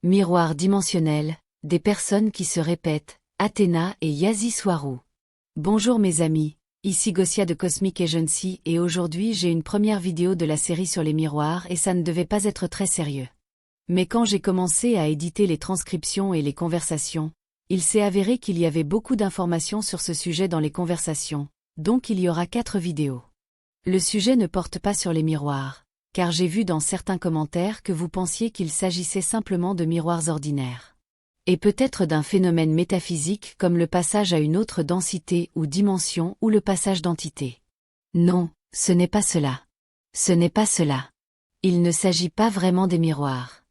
Miroir dimensionnel, des personnes qui se répètent, Athéna et Yazi Swarou. Bonjour mes amis, ici Gossia de Cosmic Agency et aujourd'hui j'ai une première vidéo de la série sur les miroirs et ça ne devait pas être très sérieux. Mais quand j'ai commencé à éditer les transcriptions et les conversations, il s'est avéré qu'il y avait beaucoup d'informations sur ce sujet dans les conversations, donc il y aura 4 vidéos. Le sujet ne porte pas sur les miroirs, car j'ai vu dans certains commentaires que vous pensiez qu'il s'agissait simplement de miroirs ordinaires. Et peut-être d'un phénomène métaphysique comme le passage à une autre densité ou dimension ou le passage d'entité. Non, ce n'est pas cela. Ce n'est pas cela. Il ne s'agit pas vraiment des miroirs.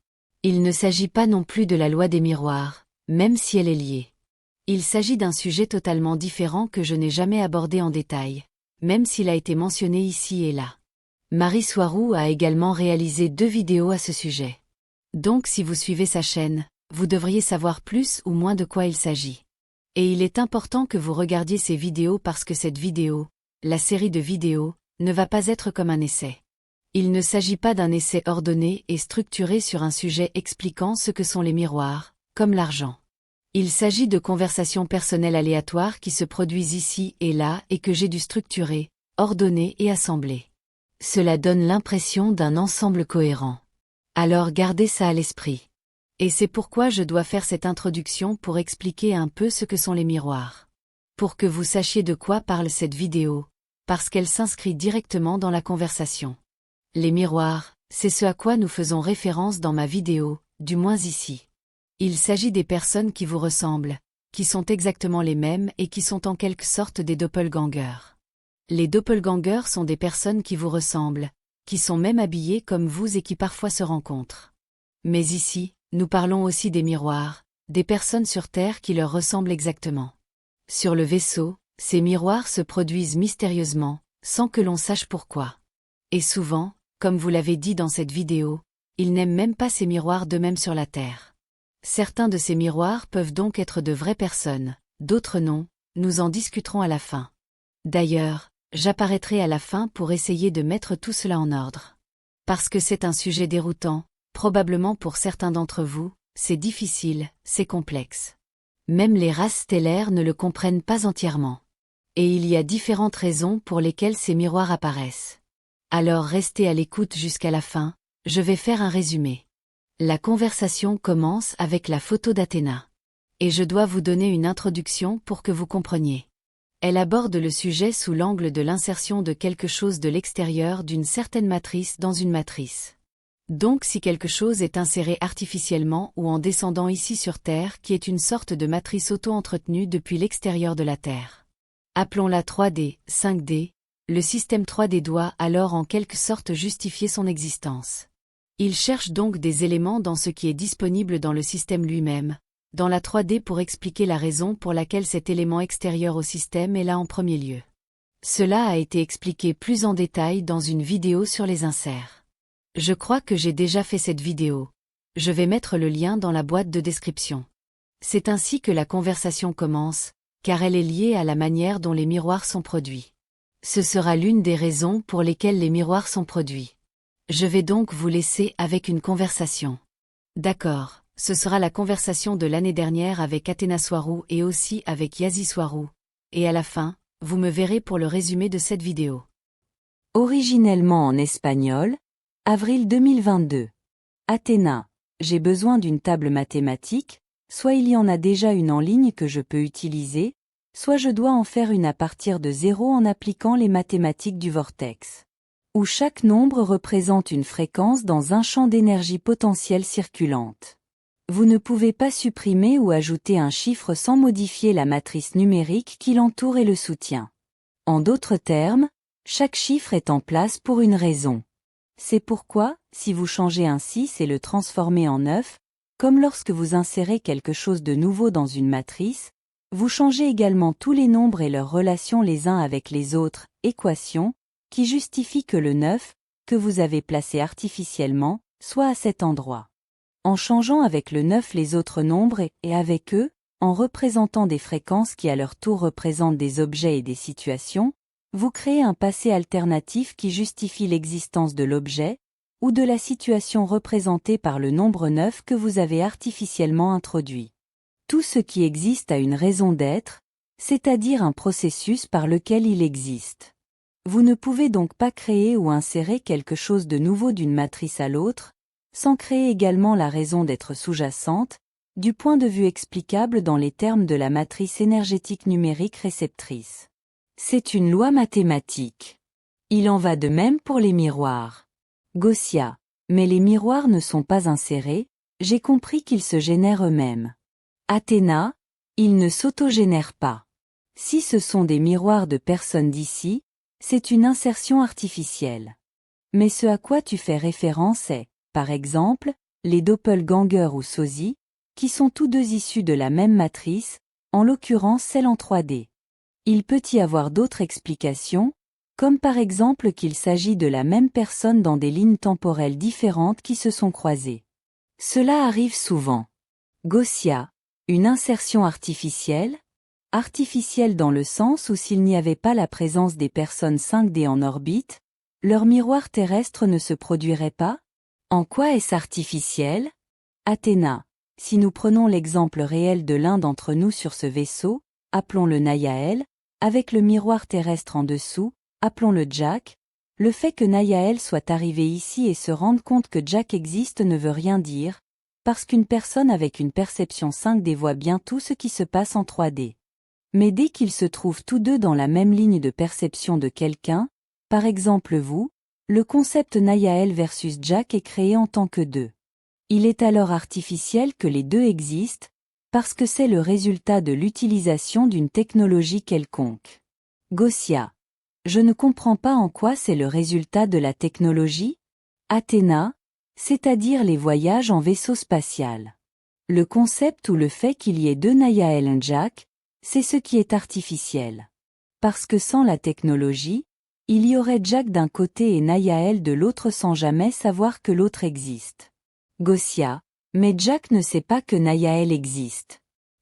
Il ne s'agit pas non plus de la loi des miroirs, même si elle est liée. Il s'agit d'un sujet totalement différent que je n'ai jamais abordé en détail, même s'il a été mentionné ici et là. Marie Swarou a également réalisé 2 vidéos à ce sujet. Donc si vous suivez sa chaîne, vous devriez savoir plus ou moins de quoi il s'agit. Et il est important que vous regardiez ces vidéos parce que cette vidéo, la série de vidéos, ne va pas être comme un essai. Il ne s'agit pas d'un essai ordonné et structuré sur un sujet expliquant ce que sont les miroirs, comme l'argent. Il s'agit de conversations personnelles aléatoires qui se produisent ici et là et que j'ai dû structurer, ordonner et assembler. Cela donne l'impression d'un ensemble cohérent. Alors gardez ça à l'esprit. Et c'est pourquoi je dois faire cette introduction pour expliquer un peu ce que sont les miroirs. Pour que vous sachiez de quoi parle cette vidéo, parce qu'elle s'inscrit directement dans la conversation. Les miroirs, c'est ce à quoi nous faisons référence dans ma vidéo, du moins ici. Il s'agit des personnes qui vous ressemblent, qui sont exactement les mêmes et qui sont en quelque sorte des doppelgangers. Les doppelgangers sont des personnes qui vous ressemblent, qui sont même habillées comme vous et qui parfois se rencontrent. Mais ici, nous parlons aussi des miroirs, des personnes sur Terre qui leur ressemblent exactement. Sur le vaisseau, ces miroirs se produisent mystérieusement, sans que l'on sache pourquoi. Et souvent, comme vous l'avez dit dans cette vidéo, ils n'aiment même pas ces miroirs d'eux-mêmes sur la Terre. Certains de ces miroirs peuvent donc être de vraies personnes, d'autres non, nous en discuterons à la fin. D'ailleurs, j'apparaîtrai à la fin pour essayer de mettre tout cela en ordre. Parce que c'est un sujet déroutant, probablement pour certains d'entre vous, c'est difficile, c'est complexe. Même les races stellaires ne le comprennent pas entièrement. Et il y a différentes raisons pour lesquelles ces miroirs apparaissent. Alors restez à l'écoute jusqu'à la fin, je vais faire un résumé. La conversation commence avec la photo d'Athéna. Et je dois vous donner une introduction pour que vous compreniez. Elle aborde le sujet sous l'angle de l'insertion de quelque chose de l'extérieur d'une certaine matrice dans une matrice. Donc si quelque chose est inséré artificiellement ou en descendant ici sur Terre qui est une sorte de matrice auto-entretenue depuis l'extérieur de la Terre. Appelons-la 3D, 5D, le système 3D doit alors en quelque sorte justifier son existence. Il cherche donc des éléments dans ce qui est disponible dans le système lui-même, dans la 3D pour expliquer la raison pour laquelle cet élément extérieur au système est là en premier lieu. Cela a été expliqué plus en détail dans une vidéo sur les inserts. Je crois que j'ai déjà fait cette vidéo. Je vais mettre le lien dans la boîte de description. C'est ainsi que la conversation commence, car elle est liée à la manière dont les miroirs sont produits. Ce sera l'une des raisons pour lesquelles les miroirs sont produits. Je vais donc vous laisser avec une conversation. D'accord. Ce sera la conversation de l'année dernière avec Athéna Swarou et aussi avec Yazi Swarou. Et à la fin, vous me verrez pour le résumé de cette vidéo. Originellement en espagnol, avril 2022. Athéna, j'ai besoin d'une table mathématique, soit il y en a déjà une en ligne que je peux utiliser, soit je dois en faire une à partir de 0 en appliquant les mathématiques du vortex. Où chaque nombre représente une fréquence dans un champ d'énergie potentielle circulante. Vous ne pouvez pas supprimer ou ajouter un chiffre sans modifier la matrice numérique qui l'entoure et le soutient. En d'autres termes, chaque chiffre est en place pour une raison. C'est pourquoi, si vous changez un 6 et le transformez en 9, comme lorsque vous insérez quelque chose de nouveau dans une matrice, vous changez également tous les nombres et leurs relations les uns avec les autres, équations, qui justifient que le 9, que vous avez placé artificiellement, soit à cet endroit. En changeant avec le 9 les autres nombres et avec eux, en représentant des fréquences qui à leur tour représentent des objets et des situations, vous créez un passé alternatif qui justifie l'existence de l'objet, ou de la situation représentée par le nombre 9 que vous avez artificiellement introduit. Tout ce qui existe a une raison d'être, c'est-à-dire un processus par lequel il existe. Vous ne pouvez donc pas créer ou insérer quelque chose de nouveau d'une matrice à l'autre, sans créer également la raison d'être sous-jacente, du point de vue explicable dans les termes de la matrice énergétique numérique réceptrice. C'est une loi mathématique. Il en va de même pour les miroirs. Gaussiat. Mais les miroirs ne sont pas insérés, j'ai compris qu'ils se génèrent eux-mêmes. Athéna. Ils ne s'autogénèrent pas. Si ce sont des miroirs de personnes d'ici, c'est une insertion artificielle. Mais ce à quoi tu fais référence est, par exemple, les doppelgangers ou sosies, qui sont tous deux issus de la même matrice, en l'occurrence celle en 3D. Il peut y avoir d'autres explications, comme par exemple qu'il s'agit de la même personne dans des lignes temporelles différentes qui se sont croisées. Cela arrive souvent. Gaussiat. Une insertion artificielle? Artificielle dans le sens où s'il n'y avait pas la présence des personnes 5D en orbite, leur miroir terrestre ne se produirait pas? En quoi est-ce artificiel? Athéna. Si nous prenons l'exemple réel de l'un d'entre nous sur ce vaisseau, appelons-le Nayael, avec le miroir terrestre en dessous, appelons-le Jack, le fait que Nayael soit arrivé ici et se rende compte que Jack existe ne veut rien dire, parce qu'une personne avec une perception 5D voit bien tout ce qui se passe en 3D. Mais dès qu'ils se trouvent tous deux dans la même ligne de perception de quelqu'un, par exemple vous, le concept Nayael versus Jack est créé en tant que deux. Il est alors artificiel que les deux existent, parce que c'est le résultat de l'utilisation d'une technologie quelconque. Gaussiat. Je ne comprends pas en quoi c'est le résultat de la technologie? Athéna, c'est-à-dire les voyages en vaisseau spatial. Le concept ou le fait qu'il y ait deux Nayael et Jack, c'est ce qui est artificiel. Parce que sans la technologie, il y aurait Jack d'un côté et Nayael de l'autre sans jamais savoir que l'autre existe. Gaussiat. Mais Jack ne sait pas que Nayael existe.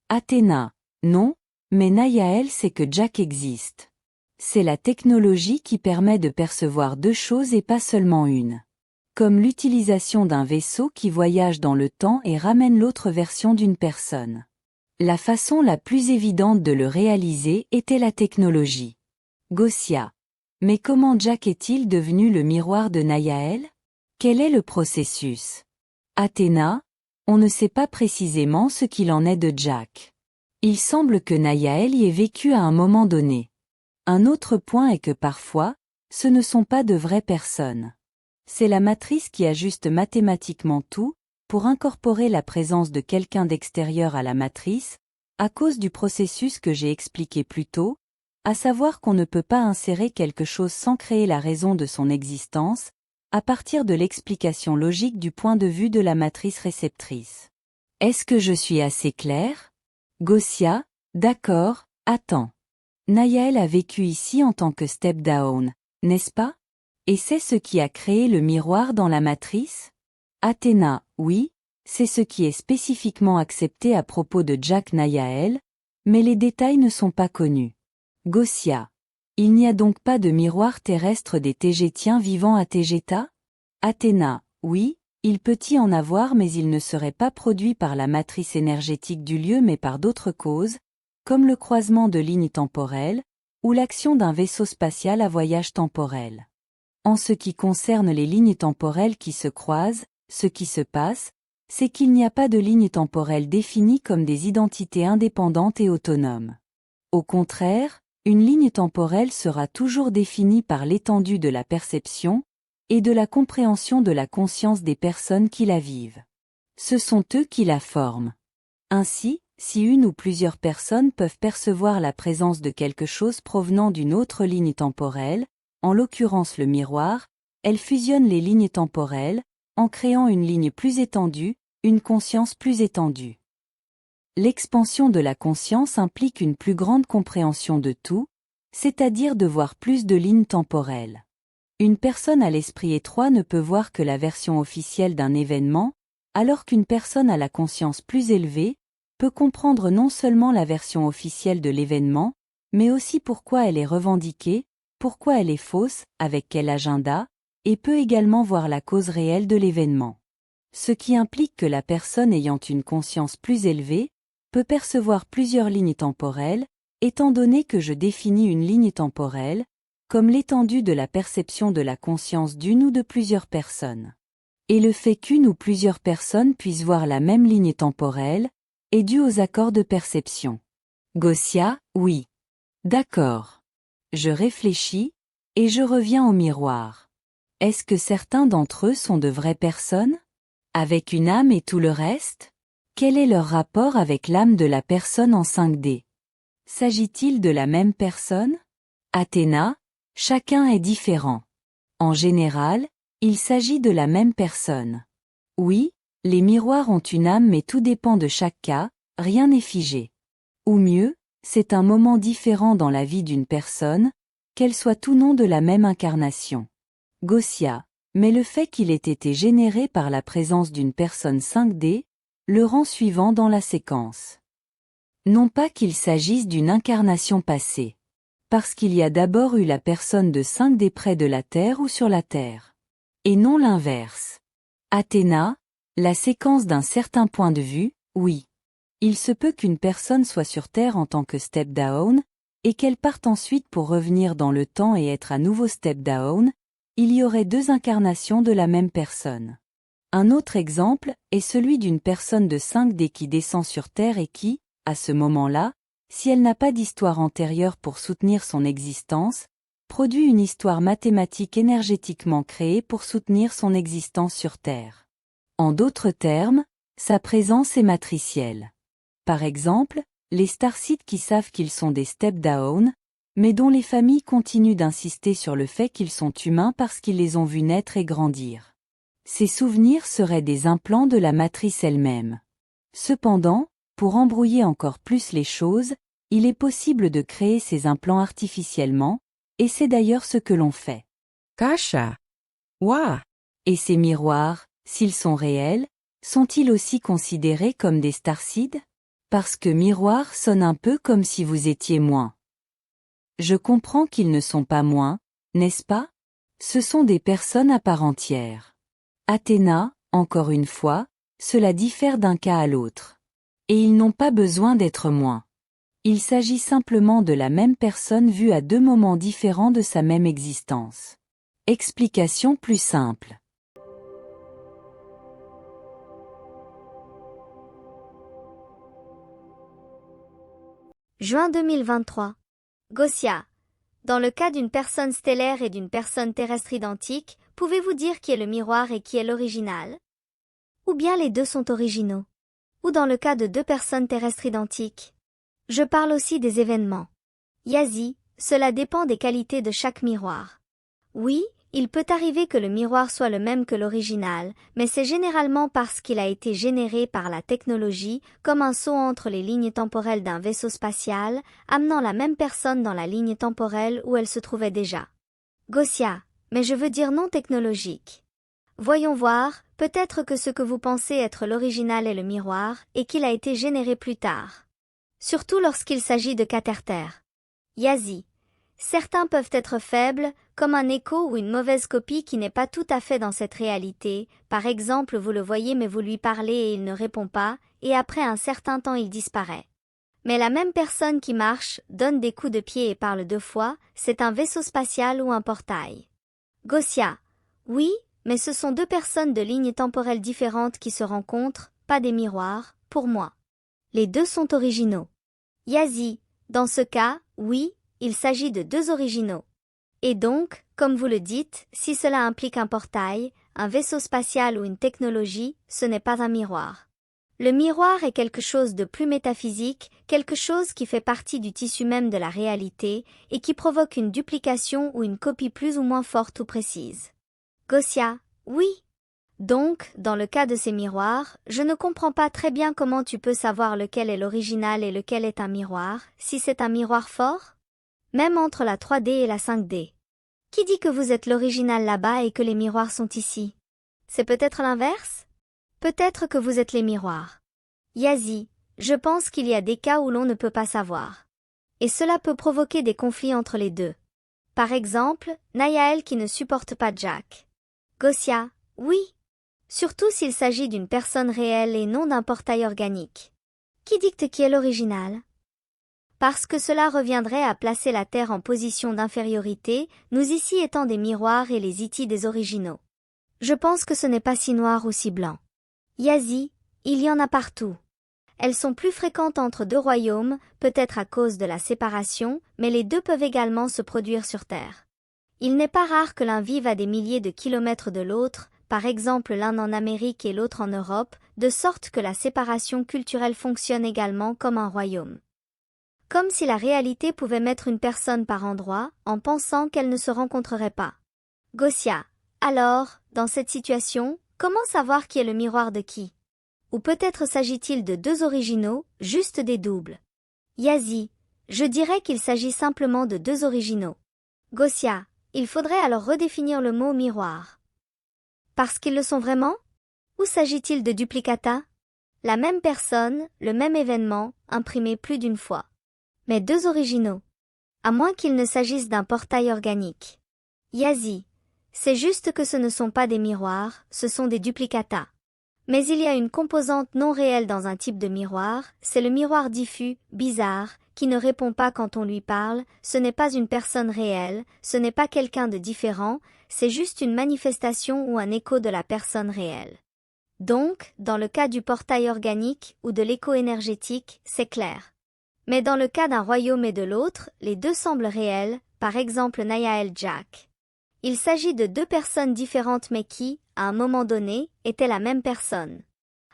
Athéna. Non, mais Nayael sait que Jack existe. C'est la technologie qui permet de percevoir deux choses et pas seulement une. Comme l'utilisation d'un vaisseau qui voyage dans le temps et ramène l'autre version d'une personne. La façon la plus évidente de le réaliser était la technologie. Gaussiat. Mais comment Jack est-il devenu le miroir de Nayael? Quel est le processus? Athéna. On ne sait pas précisément ce qu'il en est de Jack. Il semble que Nayael y ait vécu à un moment donné. Un autre point est que parfois, ce ne sont pas de vraies personnes. C'est la matrice qui ajuste mathématiquement tout, pour incorporer la présence de quelqu'un d'extérieur à la matrice, à cause du processus que j'ai expliqué plus tôt, à savoir qu'on ne peut pas insérer quelque chose sans créer la raison de son existence, à partir de l'explication logique du point de vue de la matrice réceptrice. Est-ce que je suis assez clair? Gaussiat, d'accord, attends. Nayael a vécu ici en tant que step-down, n'est-ce pas? Et c'est ce qui a créé le miroir dans la matrice? Athéna, oui, c'est ce qui est spécifiquement accepté à propos de Jack Nayael, mais les détails ne sont pas connus. Gaussiat. Il n'y a donc pas de miroir terrestre des Tégétiens vivant à Tégéta? Athéna, oui, il peut y en avoir mais il ne serait pas produit par la matrice énergétique du lieu mais par d'autres causes, comme le croisement de lignes temporelles, ou l'action d'un vaisseau spatial à voyage temporel. En ce qui concerne les lignes temporelles qui se croisent, ce qui se passe, c'est qu'il n'y a pas de lignes temporelles définies comme des identités indépendantes et autonomes. Au contraire, une ligne temporelle sera toujours définie par l'étendue de la perception et de la compréhension de la conscience des personnes qui la vivent. Ce sont eux qui la forment. Ainsi, si une ou plusieurs personnes peuvent percevoir la présence de quelque chose provenant d'une autre ligne temporelle, en l'occurrence le miroir, elles fusionnent les lignes temporelles, en créant une ligne plus étendue, une conscience plus étendue. L'expansion de la conscience implique une plus grande compréhension de tout, c'est-à-dire de voir plus de lignes temporelles. Une personne à l'esprit étroit ne peut voir que la version officielle d'un événement, alors qu'une personne à la conscience plus élevée peut comprendre non seulement la version officielle de l'événement, mais aussi pourquoi elle est revendiquée, pourquoi elle est fausse, avec quel agenda, et peut également voir la cause réelle de l'événement. Ce qui implique que la personne ayant une conscience plus élevée peut percevoir plusieurs lignes temporelles, étant donné que je définis une ligne temporelle comme l'étendue de la perception de la conscience d'une ou de plusieurs personnes. Et le fait qu'une ou plusieurs personnes puissent voir la même ligne temporelle est dû aux accords de perception. Gosia, oui. D'accord. Je réfléchis, et je reviens au miroir. Est-ce que certains d'entre eux sont de vraies personnes? Avec une âme et tout le reste? Quel est leur rapport avec l'âme de la personne en 5D? S'agit-il de la même personne? Athéna, chacun est différent. En général, il s'agit de la même personne. Oui, les miroirs ont une âme mais tout dépend de chaque cas, rien n'est figé. Ou mieux, c'est un moment différent dans la vie d'une personne, qu'elle soit ou non de la même incarnation. Gosia, mais le fait qu'il ait été généré par la présence d'une personne 5D, le rang suivant dans la séquence. Non pas qu'il s'agisse d'une incarnation passée. Parce qu'il y a d'abord eu la personne de 5D près de la Terre ou sur la Terre. Et non l'inverse. Athéna, la séquence d'un certain point de vue, oui. Il se peut qu'une personne soit sur Terre en tant que step down, et qu'elle parte ensuite pour revenir dans le temps et être à nouveau step down, il y aurait deux incarnations de la même personne. Un autre exemple est celui d'une personne de 5D qui descend sur Terre et qui, à ce moment-là, si elle n'a pas d'histoire antérieure pour soutenir son existence, produit une histoire mathématique énergétiquement créée pour soutenir son existence sur Terre. En d'autres termes, sa présence est matricielle. Par exemple, les starseeds qui savent qu'ils sont des step-down, mais dont les familles continuent d'insister sur le fait qu'ils sont humains parce qu'ils les ont vus naître et grandir. Ces souvenirs seraient des implants de la matrice elle-même. Cependant, pour embrouiller encore plus les choses, il est possible de créer ces implants artificiellement, et c'est d'ailleurs ce que l'on fait. Kasha. Wa. Et ces miroirs, s'ils sont réels, sont-ils aussi considérés comme des starseeds? Parce que miroir sonne un peu comme si vous étiez moins. Je comprends qu'ils ne sont pas moins, n'est-ce pas? Ce sont des personnes à part entière. Athéna, encore une fois, cela diffère d'un cas à l'autre. Et ils n'ont pas besoin d'être moins. Il s'agit simplement de la même personne vue à deux moments différents de sa même existence. Explication plus simple. Juin 2023. Gosia. Dans le cas d'une personne stellaire et d'une personne terrestre identique, pouvez-vous dire qui est le miroir et qui est l'original? Ou bien les deux sont originaux? Ou dans le cas de deux personnes terrestres identiques? Je parle aussi des événements. Yazi, cela dépend des qualités de chaque miroir. Oui, il peut arriver que le miroir soit le même que l'original, mais c'est généralement parce qu'il a été généré par la technologie, comme un saut entre les lignes temporelles d'un vaisseau spatial, amenant la même personne dans la ligne temporelle où elle se trouvait déjà. Gosia, mais je veux dire non technologique. Voyons voir, peut-être que ce que vous pensez être l'original est le miroir, et qu'il a été généré plus tard. Surtout lorsqu'il s'agit de catertères. Yazi. Certains peuvent être faibles, comme un écho ou une mauvaise copie qui n'est pas tout à fait dans cette réalité, par exemple vous le voyez mais vous lui parlez et il ne répond pas, et après un certain temps il disparaît. Mais la même personne qui marche, donne des coups de pied et parle deux fois, c'est un vaisseau spatial ou un portail. Gosia. Oui, mais ce sont deux personnes de lignes temporelles différentes qui se rencontrent, pas des miroirs, pour moi. Les deux sont originaux. Yazi. Dans ce cas, oui, il s'agit de deux originaux. Et donc, comme vous le dites, si cela implique un portail, un vaisseau spatial ou une technologie, ce n'est pas un miroir. Le miroir est quelque chose de plus métaphysique, quelque chose qui fait partie du tissu même de la réalité, et qui provoque une duplication ou une copie plus ou moins forte ou précise. Gosia, oui. Donc, dans le cas de ces miroirs, je ne comprends pas très bien comment tu peux savoir lequel est l'original et lequel est un miroir, si c'est un miroir fort? Même entre la 3D et la 5D. Qui dit que vous êtes l'original là-bas et que les miroirs sont ici? C'est peut-être l'inverse? Peut-être que vous êtes les miroirs. Yazi, je pense qu'il y a des cas où l'on ne peut pas savoir. Et cela peut provoquer des conflits entre les deux. Par exemple, Nayael qui ne supporte pas Jack. Gosia, oui. Surtout s'il s'agit d'une personne réelle et non d'un portail organique. Qui dicte qui est l'original? Parce que cela reviendrait à placer la Terre en position d'infériorité, nous ici étant des miroirs et les itis des originaux. Je pense que ce n'est pas si noir ou si blanc. Yazi, il y en a partout. Elles sont plus fréquentes entre deux royaumes, peut-être à cause de la séparation, mais les deux peuvent également se produire sur Terre. Il n'est pas rare que l'un vive à des milliers de kilomètres de l'autre, par exemple l'un en Amérique et l'autre en Europe, de sorte que la séparation culturelle fonctionne également comme un royaume. Comme si la réalité pouvait mettre une personne par endroit, en pensant qu'elle ne se rencontrerait pas. Gosia, alors, dans cette situation, comment savoir qui est le miroir de qui? Ou peut-être s'agit-il de deux originaux, juste des doubles? Yazi, je dirais qu'il s'agit simplement de deux originaux. Gosia, il faudrait alors redéfinir le mot miroir. Parce qu'ils le sont vraiment? Ou s'agit-il de duplicata? La même personne, le même événement, imprimé plus d'une fois. Mais deux originaux. À moins qu'il ne s'agisse d'un portail organique. Yazi, c'est juste que ce ne sont pas des miroirs, ce sont des duplicata. Mais il y a une composante non réelle dans un type de miroir, c'est le miroir diffus, bizarre, qui ne répond pas quand on lui parle, ce n'est pas une personne réelle, ce n'est pas quelqu'un de différent, c'est juste une manifestation ou un écho de la personne réelle. Donc, dans le cas du portail organique ou de l'écho énergétique, c'est clair. Mais dans le cas d'un royaume et de l'autre, les deux semblent réels, par exemple Naya El Jack. Il s'agit de deux personnes différentes mais qui, à un moment donné, étaient la même personne.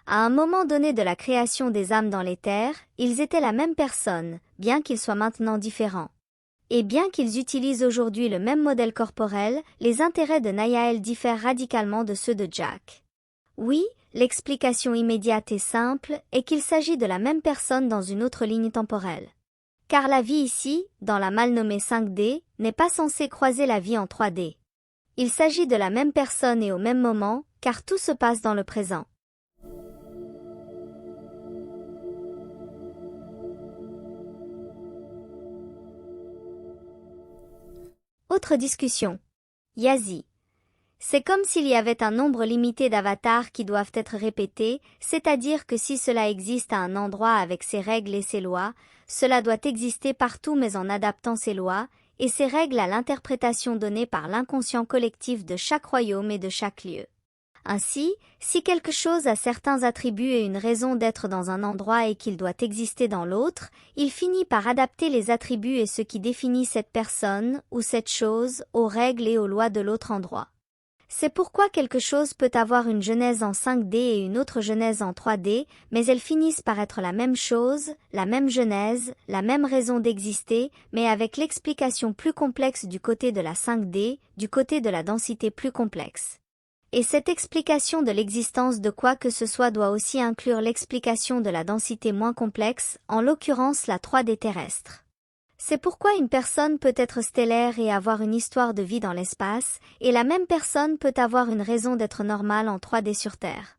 À un moment donné de la création des âmes dans les terres, ils étaient la même personne, bien qu'ils soient maintenant différents. Et bien qu'ils utilisent aujourd'hui le même modèle corporel, les intérêts de Nayael diffèrent radicalement de ceux de Jack. Oui, l'explication immédiate et simple est qu'il s'agit de la même personne dans une autre ligne temporelle. Car la vie ici, dans la mal nommée 5D, n'est pas censée croiser la vie en 3D. Il s'agit de la même personne et au même moment, car tout se passe dans le présent. Autre discussion. Yazi. C'est comme s'il y avait un nombre limité d'avatars qui doivent être répétés, c'est-à-dire que si cela existe à un endroit avec ses règles et ses lois, cela doit exister partout mais en adaptant ses lois, et ses règles à l'interprétation donnée par l'inconscient collectif de chaque royaume et de chaque lieu. Ainsi, si quelque chose a certains attributs et une raison d'être dans un endroit et qu'il doit exister dans l'autre, il finit par adapter les attributs et ce qui définit cette personne ou cette chose aux règles et aux lois de l'autre endroit. C'est pourquoi quelque chose peut avoir une genèse en 5D et une autre genèse en 3D, mais elles finissent par être la même chose, la même genèse, la même raison d'exister, mais avec l'explication plus complexe du côté de la 5D, du côté de la densité plus complexe. Et cette explication de l'existence de quoi que ce soit doit aussi inclure l'explication de la densité moins complexe, en l'occurrence la 3D terrestre. C'est pourquoi une personne peut être stellaire et avoir une histoire de vie dans l'espace, et la même personne peut avoir une raison d'être normale en 3D sur Terre.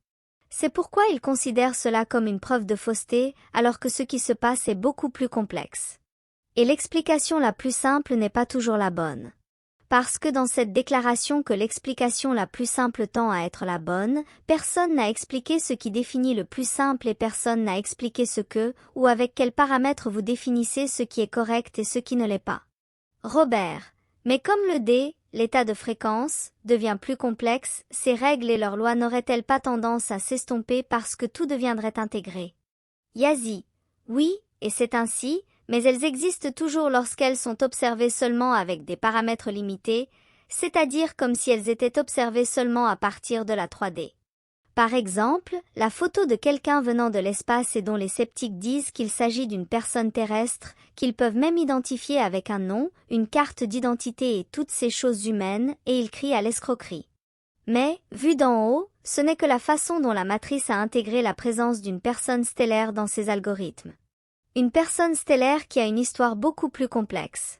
C'est pourquoi ils considèrent cela comme une preuve de fausseté, alors que ce qui se passe est beaucoup plus complexe. Et l'explication la plus simple n'est pas toujours la bonne. Parce que dans cette déclaration que l'explication la plus simple tend à être la bonne, personne n'a expliqué ce qui définit le plus simple et personne n'a expliqué ce que, ou avec quels paramètres vous définissez ce qui est correct et ce qui ne l'est pas. Robert. Mais comme le D, l'état de fréquence, devient plus complexe, ces règles et leurs lois n'auraient-elles pas tendance à s'estomper parce que tout deviendrait intégré? Yazi. Oui, et c'est ainsi, mais elles existent toujours lorsqu'elles sont observées seulement avec des paramètres limités, c'est-à-dire comme si elles étaient observées seulement à partir de la 3D. Par exemple, la photo de quelqu'un venant de l'espace et dont les sceptiques disent qu'il s'agit d'une personne terrestre, qu'ils peuvent même identifier avec un nom, une carte d'identité et toutes ces choses humaines, et ils crient à l'escroquerie. Mais, vu d'en haut, ce n'est que la façon dont la matrice a intégré la présence d'une personne stellaire dans ses algorithmes. Une personne stellaire qui a une histoire beaucoup plus complexe.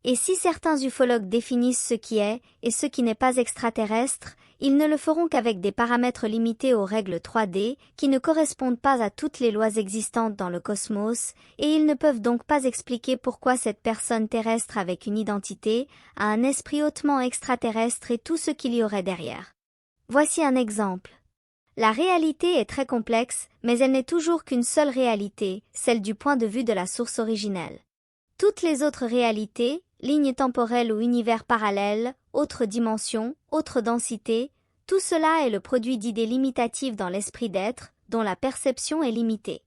Et si certains ufologues définissent ce qui est et ce qui n'est pas extraterrestre, ils ne le feront qu'avec des paramètres limités aux règles 3D qui ne correspondent pas à toutes les lois existantes dans le cosmos, et ils ne peuvent donc pas expliquer pourquoi cette personne terrestre avec une identité a un esprit hautement extraterrestre et tout ce qu'il y aurait derrière. Voici un exemple. La réalité est très complexe, mais elle n'est toujours qu'une seule réalité, celle du point de vue de la source originelle. Toutes les autres réalités, lignes temporelles ou univers parallèles, autres dimensions, autres densités, tout cela est le produit d'idées limitatives dans l'esprit d'être, dont la perception est limitée.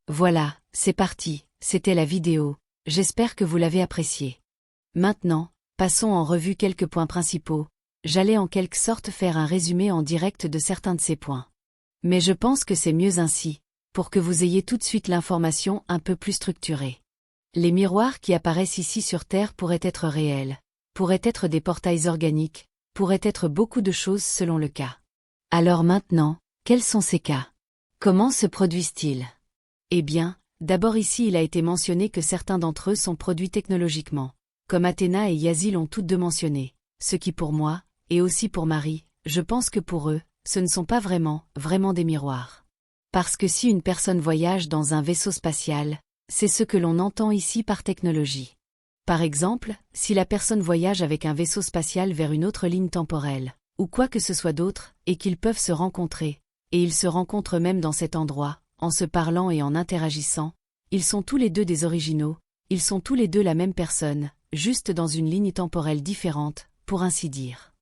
Voilà, c'est parti, c'était la vidéo, j'espère que vous l'avez appréciée. Maintenant, passons en revue quelques points principaux, j'allais en quelque sorte faire un résumé en direct de certains de ces points. Mais je pense que c'est mieux ainsi, pour que vous ayez tout de suite l'information un peu plus structurée. Les miroirs qui apparaissent ici sur Terre pourraient être réels, pourraient être des portails organiques, pourraient être beaucoup de choses selon le cas. Alors maintenant, quels sont ces cas? Comment se produisent-ils? Eh bien, d'abord ici il a été mentionné que certains d'entre eux sont produits technologiquement, comme Athéna et Yazzie l'ont toutes deux mentionné, ce qui pour moi, et aussi pour Marie, je pense que pour eux, ce ne sont pas vraiment des miroirs. Parce que si une personne voyage dans un vaisseau spatial, c'est ce que l'on entend ici par technologie. Par exemple, si la personne voyage avec un vaisseau spatial vers une autre ligne temporelle, ou quoi que ce soit d'autre, et qu'ils peuvent se rencontrer, et ils se rencontrent même dans cet endroit, en se parlant et en interagissant, ils sont tous les deux des originaux, ils sont tous les deux la même personne, juste dans une ligne temporelle différente, pour ainsi dire.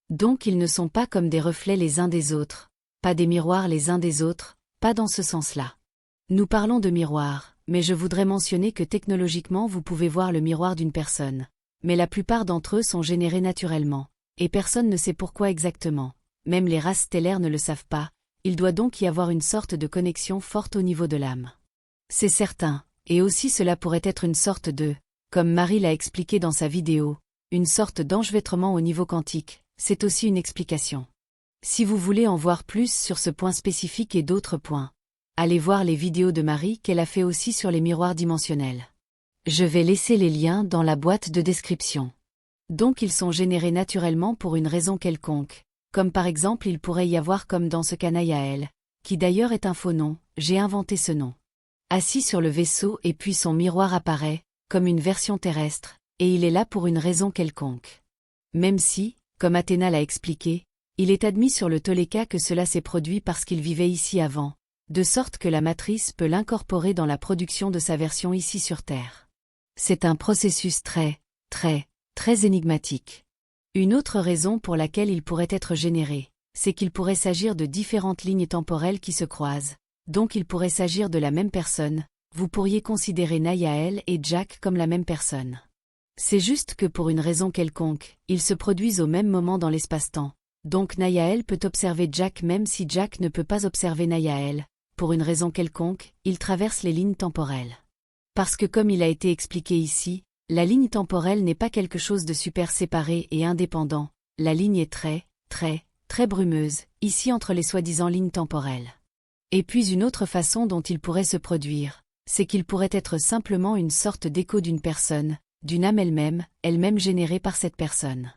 Donc ils ne sont pas comme des reflets les uns des autres, pas des miroirs les uns des autres, pas dans ce sens-là. Nous parlons de miroirs, mais je voudrais mentionner que technologiquement vous pouvez voir le miroir d'une personne, mais la plupart d'entre eux sont générés naturellement, et personne ne sait pourquoi exactement, même les races stellaires ne le savent pas. Il doit donc y avoir une sorte de connexion forte au niveau de l'âme. C'est certain, et aussi cela pourrait être une sorte de, comme Marie l'a expliqué dans sa vidéo, une sorte d'enchevêtrement au niveau quantique, c'est aussi une explication. Si vous voulez en voir plus sur ce point spécifique et d'autres points, allez voir les vidéos de Marie qu'elle a fait aussi sur les miroirs dimensionnels. Je vais laisser les liens dans la boîte de description. Donc ils sont générés naturellement pour une raison quelconque. Comme par exemple il pourrait y avoir comme dans ce cas Nayael, qui d'ailleurs est un faux nom, j'ai inventé ce nom. Assis sur le vaisseau et puis son miroir apparaît, comme une version terrestre, et il est là pour une raison quelconque. Même si, comme Athéna l'a expliqué, il est admis sur le Toleka que cela s'est produit parce qu'il vivait ici avant, de sorte que la matrice peut l'incorporer dans la production de sa version ici sur Terre. C'est un processus très énigmatique. Une autre raison pour laquelle il pourrait être généré, c'est qu'il pourrait s'agir de différentes lignes temporelles qui se croisent, donc il pourrait s'agir de la même personne, vous pourriez considérer Nayael et Jack comme la même personne. C'est juste que pour une raison quelconque, ils se produisent au même moment dans l'espace-temps, donc Nayael peut observer Jack même si Jack ne peut pas observer Nayael, pour une raison quelconque, il traverse les lignes temporelles. Parce que comme il a été expliqué ici, la ligne temporelle n'est pas quelque chose de super séparé et indépendant, la ligne est très brumeuse, ici entre les soi-disant lignes temporelles. Et puis une autre façon dont il pourrait se produire, c'est qu'il pourrait être simplement une sorte d'écho d'une personne, d'une âme elle-même générée par cette personne.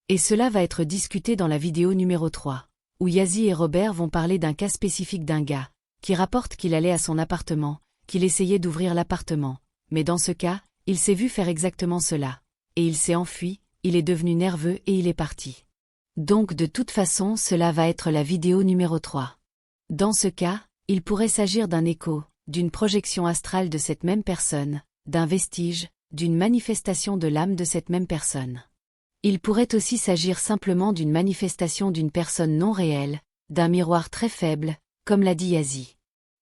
Et cela va être discuté dans la vidéo numéro 3, où Yazzie et Robert vont parler d'un cas spécifique d'un gars, qui rapporte qu'il allait à son appartement, qu'il essayait d'ouvrir l'appartement, mais dans ce cas, il s'est vu faire exactement cela, et il s'est enfui, il est devenu nerveux et il est parti. Donc de toute façon cela va être la vidéo numéro 3. Dans ce cas, il pourrait s'agir d'un écho, d'une projection astrale de cette même personne, d'un vestige, d'une manifestation de l'âme de cette même personne. Il pourrait aussi s'agir simplement d'une manifestation d'une personne non réelle, d'un miroir très faible, comme l'a dit Yazzie.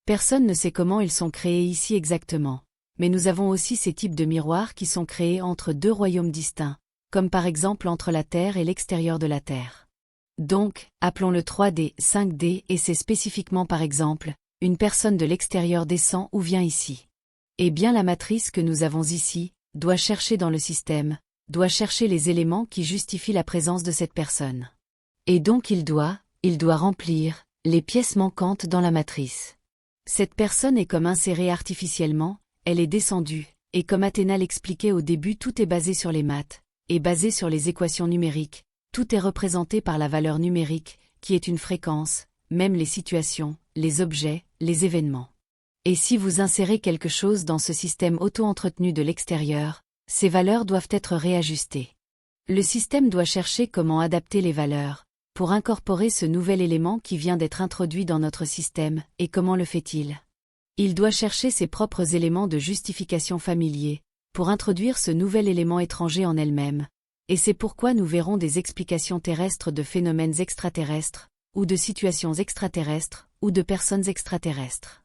Personne ne sait comment ils sont créés ici exactement. Mais nous avons aussi ces types de miroirs qui sont créés entre deux royaumes distincts, comme par exemple entre la Terre et l'extérieur de la Terre. Donc, appelons-le 3D, 5D et c'est spécifiquement par exemple, une personne de l'extérieur descend ou vient ici. Eh bien la matrice que nous avons ici, doit chercher dans le système, doit chercher les éléments qui justifient la présence de cette personne. Et donc il doit remplir les pièces manquantes dans la matrice. Cette personne est comme insérée artificiellement, elle est descendue, et comme Athéna l'expliquait au début tout est basé sur les maths, et basé sur les équations numériques, tout est représenté par la valeur numérique, qui est une fréquence, même les situations, les objets, les événements. Et si vous insérez quelque chose dans ce système auto-entretenu de l'extérieur, ces valeurs doivent être réajustées. Le système doit chercher comment adapter les valeurs, pour incorporer ce nouvel élément qui vient d'être introduit dans notre système, et comment le fait-il? Il doit chercher ses propres éléments de justification familiers, pour introduire ce nouvel élément étranger en elle-même, et c'est pourquoi nous verrons des explications terrestres de phénomènes extraterrestres, ou de situations extraterrestres, ou de personnes extraterrestres.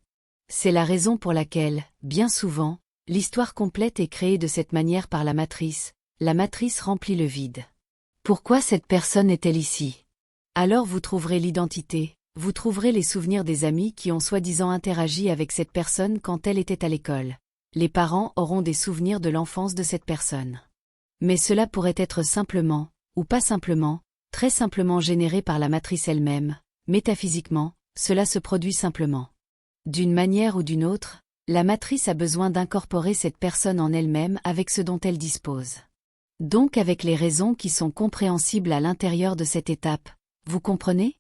C'est la raison pour laquelle, bien souvent, l'histoire complète est créée de cette manière par la matrice remplit le vide. Pourquoi cette personne est-elle ici? Alors vous trouverez l'identité, vous trouverez les souvenirs des amis qui ont soi-disant interagi avec cette personne quand elle était à l'école. Les parents auront des souvenirs de l'enfance de cette personne. Mais cela pourrait être simplement, ou pas simplement, très simplement généré par la matrice elle-même. Métaphysiquement, cela se produit simplement. D'une manière ou d'une autre, la matrice a besoin d'incorporer cette personne en elle-même avec ce dont elle dispose. Donc avec les raisons qui sont compréhensibles à l'intérieur de cette étape, vous comprenez?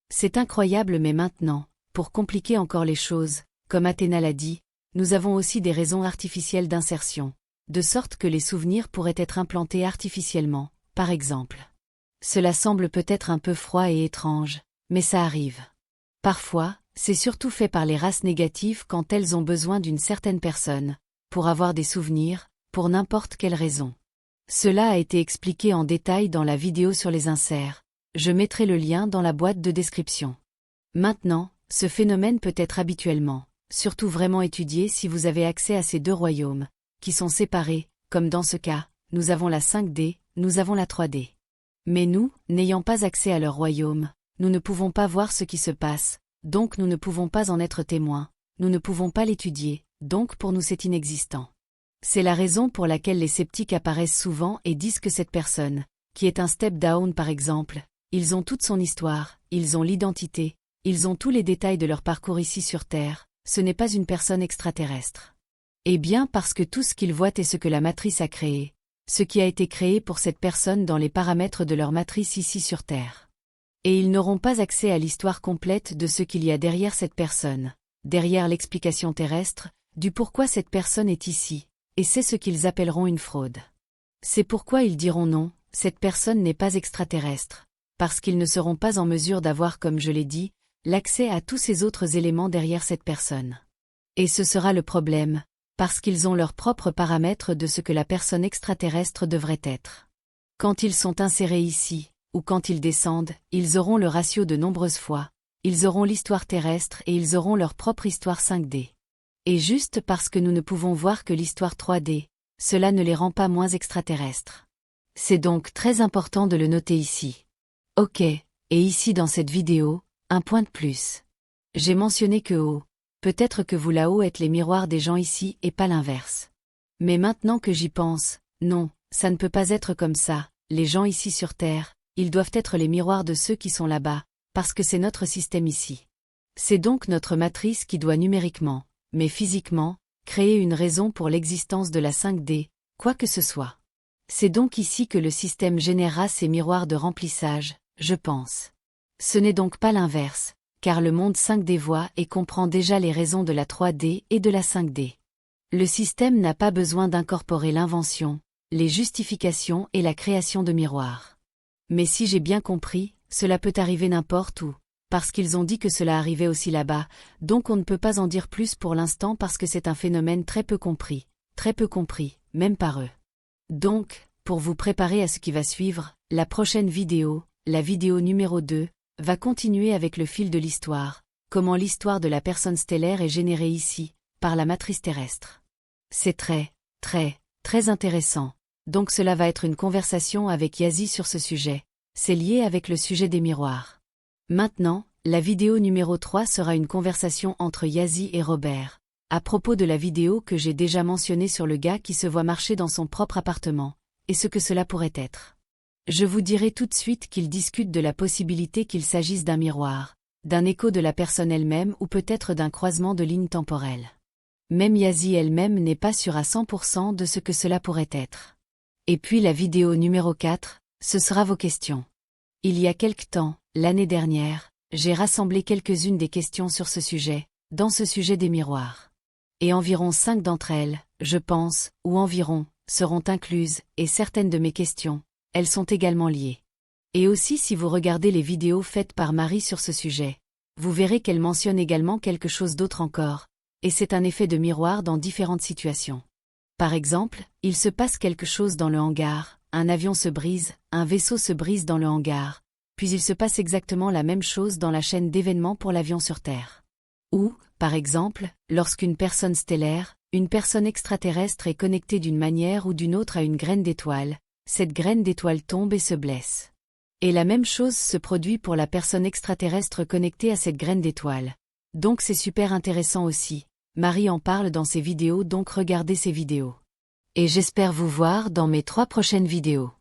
C'est incroyable mais maintenant, pour compliquer encore les choses, comme Athéna l'a dit, nous avons aussi des raisons artificielles d'insertion, de sorte que les souvenirs pourraient être implantés artificiellement, par exemple. Cela semble peut-être un peu froid et étrange, mais ça arrive. Parfois, c'est surtout fait par les races négatives quand elles ont besoin d'une certaine personne, pour avoir des souvenirs, pour n'importe quelle raison. Cela a été expliqué en détail dans la vidéo sur les inserts. Je mettrai le lien dans la boîte de description. Maintenant, ce phénomène peut être habituellement, surtout vraiment étudié si vous avez accès à ces deux royaumes, qui sont séparés, comme dans ce cas, nous avons la 5D, nous avons la 3D. Mais nous, n'ayant pas accès à leur royaume, nous ne pouvons pas voir ce qui se passe, donc nous ne pouvons pas en être témoins, nous ne pouvons pas l'étudier, donc pour nous c'est inexistant. C'est la raison pour laquelle les sceptiques apparaissent souvent et disent que cette personne, qui est un step down par exemple, ils ont toute son histoire, ils ont l'identité, ils ont tous les détails de leur parcours ici sur Terre, ce n'est pas une personne extraterrestre. Eh bien parce que tout ce qu'ils voient est ce que la matrice a créé, ce qui a été créé pour cette personne dans les paramètres de leur matrice ici sur Terre. Et ils n'auront pas accès à l'histoire complète de ce qu'il y a derrière cette personne, derrière l'explication terrestre, du pourquoi cette personne est ici, et c'est ce qu'ils appelleront une fraude. C'est pourquoi ils diront non, cette personne n'est pas extraterrestre, parce qu'ils ne seront pas en mesure d'avoir, comme je l'ai dit, l'accès à tous ces autres éléments derrière cette personne. Et ce sera le problème, parce qu'ils ont leurs propres paramètres de ce que la personne extraterrestre devrait être. Quand ils sont insérés ici, ou quand ils descendent, ils auront le ratio de nombreuses fois, ils auront l'histoire terrestre et ils auront leur propre histoire 5D. Et juste parce que nous ne pouvons voir que l'histoire 3D, cela ne les rend pas moins extraterrestres. C'est donc très important de le noter ici. Ok, et ici dans cette vidéo, un point de plus. J'ai mentionné que haut, peut-être que vous là-haut êtes les miroirs des gens ici et pas l'inverse. Mais maintenant que j'y pense, non, ça ne peut pas être comme ça, les gens ici sur Terre, ils doivent être les miroirs de ceux qui sont là-bas, parce que c'est notre système ici. C'est donc notre matrice qui doit numériquement, mais physiquement, créer une raison pour l'existence de la 5D, quoi que ce soit. C'est donc ici que le système générera ces miroirs de remplissage, je pense. Ce n'est donc pas l'inverse, car le monde 5D voit et comprend déjà les raisons de la 3D et de la 5D. Le système n'a pas besoin d'incorporer l'invention, les justifications et la création de miroirs. Mais si j'ai bien compris, cela peut arriver n'importe où, parce qu'ils ont dit que cela arrivait aussi là-bas, donc on ne peut pas en dire plus pour l'instant parce que c'est un phénomène très peu compris, même par eux. Donc, pour vous préparer à ce qui va suivre, la prochaine vidéo, la vidéo numéro 2, va continuer avec le fil de l'histoire, comment l'histoire de la personne stellaire est générée ici, par la matrice terrestre. C'est très intéressant. Donc cela va être une conversation avec Yazi sur ce sujet. C'est lié avec le sujet des miroirs. Maintenant, la vidéo numéro 3 sera une conversation entre Yazi et Robert, à propos de la vidéo que j'ai déjà mentionnée sur le gars qui se voit marcher dans son propre appartement, et ce que cela pourrait être. Je vous dirai tout de suite qu'ils discutent de la possibilité qu'il s'agisse d'un miroir, d'un écho de la personne elle-même ou peut-être d'un croisement de lignes temporelles. Même Yazi elle-même n'est pas sûre à 100% de ce que cela pourrait être. Et puis la vidéo numéro 4, ce sera vos questions. Il y a quelque temps, l'année dernière, j'ai rassemblé quelques-unes des questions sur ce sujet, dans ce sujet des miroirs. Et environ 5 d'entre elles, je pense, ou environ, seront incluses, et certaines de mes questions, elles sont également liées. Et aussi si vous regardez les vidéos faites par Marie sur ce sujet, vous verrez qu'elle mentionne également quelque chose d'autre encore, et c'est un effet de miroir dans différentes situations. Par exemple, il se passe quelque chose dans le hangar, un avion se brise, un vaisseau se brise dans le hangar, puis il se passe exactement la même chose dans la chaîne d'événements pour l'avion sur Terre. Ou, par exemple, lorsqu'une personne stellaire, une personne extraterrestre est connectée d'une manière ou d'une autre à une graine d'étoile, cette graine d'étoile tombe et se blesse. Et la même chose se produit pour la personne extraterrestre connectée à cette graine d'étoile. Donc c'est super intéressant aussi. Marie en parle dans ses vidéos, donc regardez ses vidéos. Et j'espère vous voir dans mes 3 prochaines vidéos.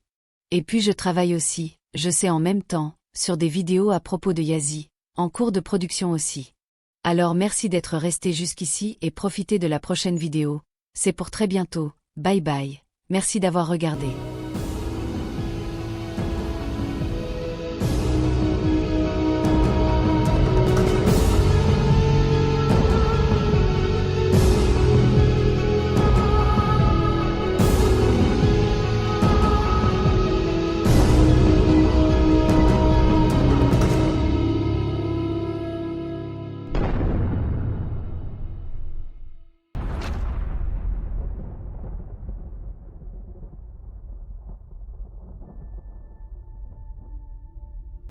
Et puis je travaille aussi, je sais en même temps, sur des vidéos à propos de Yazzie, en cours de production aussi. Alors merci d'être resté jusqu'ici et profitez de la prochaine vidéo. C'est pour très bientôt. Bye bye. Merci d'avoir regardé.